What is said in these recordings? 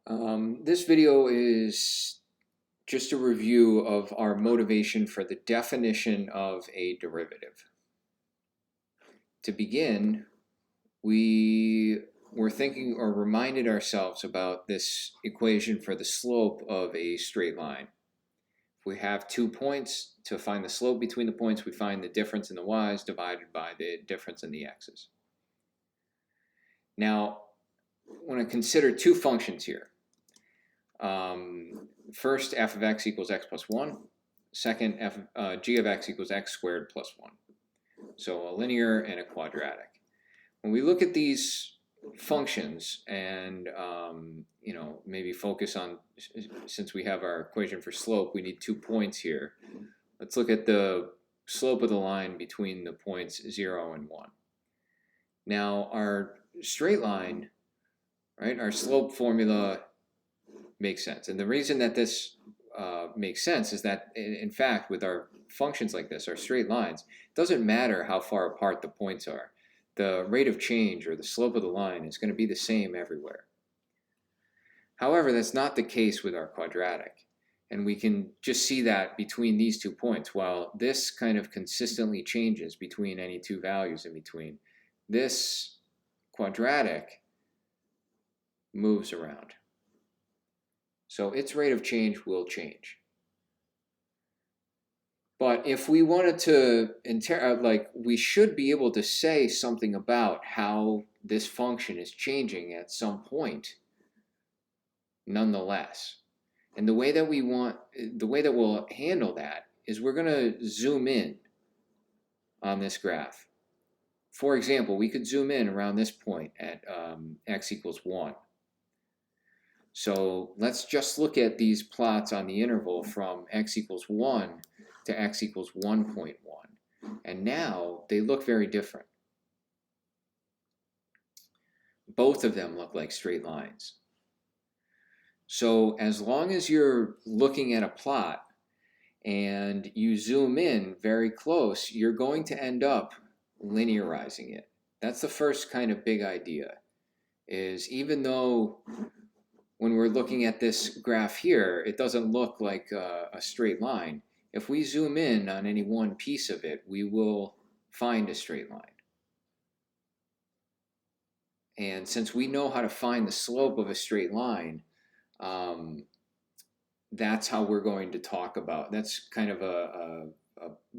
This video is just a review of our motivation for the definition of a derivative. To begin, we were thinking or reminded ourselves about this equation for the slope of a straight line. If we have 2 points, to find the slope between the points, we find the difference in the y's divided by the difference in the x's. Now, I want to consider two functions here. First, f of x equals x plus 1. Second, g of x equals x squared plus 1. So a linear and a quadratic. When we look at these functions and maybe focus on, since we have our equation for slope, we need 2 points here. Let's look at the slope of the line between the points 0 and 1. Now our straight line, right, our slope formula makes sense. And the reason that this makes sense is that, in fact, with our functions like this, our straight lines, it doesn't matter how far apart the points are. The rate of change or the slope of the line is going to be the same everywhere. However, that's not the case with our quadratic. And we can just see that between these 2 points. While this kind of consistently changes between any two values in between, this quadratic moves around. So its rate of change will change. But if we wanted to, we should be able to say something about how this function is changing at some point, nonetheless. And the way that we'll handle that is we're going to zoom in on this graph. For example, we could zoom in around this point at x equals 1. So let's just look at these plots on the interval from x equals 1 to x equals 1.1. And now they look very different. Both of them look like straight lines. So as long as you're looking at a plot and you zoom in very close, you're going to end up linearizing it. That's the first kind of big idea, is even though when we're looking at this graph here, it doesn't look like a straight line. If we zoom in on any one piece of it, we will find a straight line. And since we know how to find the slope of a straight line, that's how we're going to talk about. That's kind of a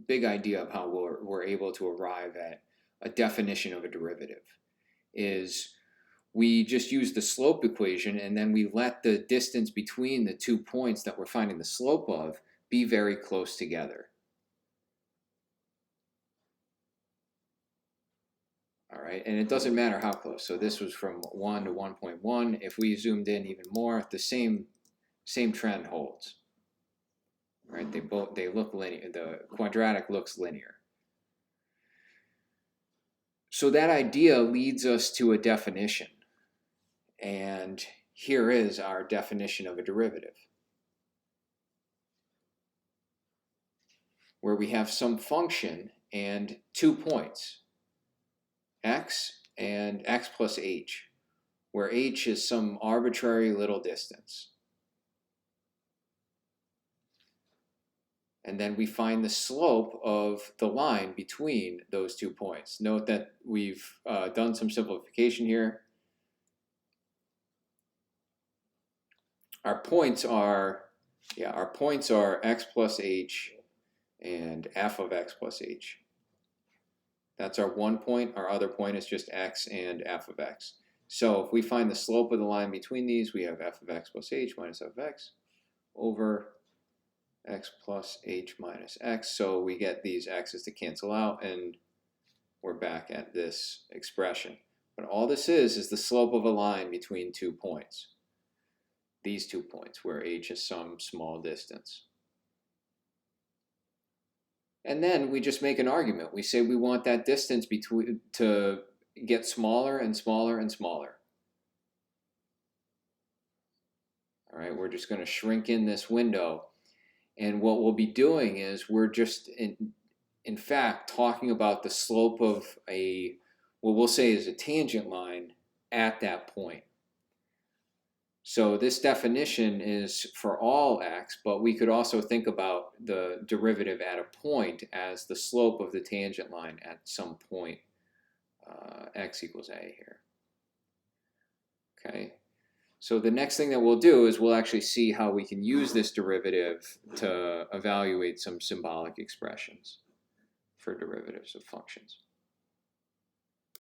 big idea of how we're able to arrive at a definition of a derivative. Is we just use the slope equation and then we let the distance between the 2 points that we're finding the slope of be very close together. All right, and it doesn't matter how close. So this was from 1 to 1.1. If we zoomed in even more, the same trend holds. All right, they look linear. The quadratic looks linear. So that idea leads us to a definition. And here is our definition of a derivative, where we have some function and 2 points, x and x plus h, where h is some arbitrary little distance. And then we find the slope of the line between those 2 points. Note that we've done some simplification here. Our points are x plus h and f of x plus h. That's our one point. Our other point is just x and f of x. So if we find the slope of the line between these, we have f of x plus h minus f of x over x plus h minus x. So we get these x's to cancel out, and we're back at this expression. But all this is the slope of a line between 2 points. These 2 points, where h is some small distance. And then we just make an argument. We say we want that distance between to get smaller and smaller and smaller. All right, we're just going to shrink in this window. And what we'll be doing is we're just, in fact, talking about the slope of what we'll say is a tangent line at that point. So this definition is for all x, but we could also think about the derivative at a point as the slope of the tangent line at some point x equals a here. Okay, so the next thing that we'll do is we'll actually see how we can use this derivative to evaluate some symbolic expressions for derivatives of functions.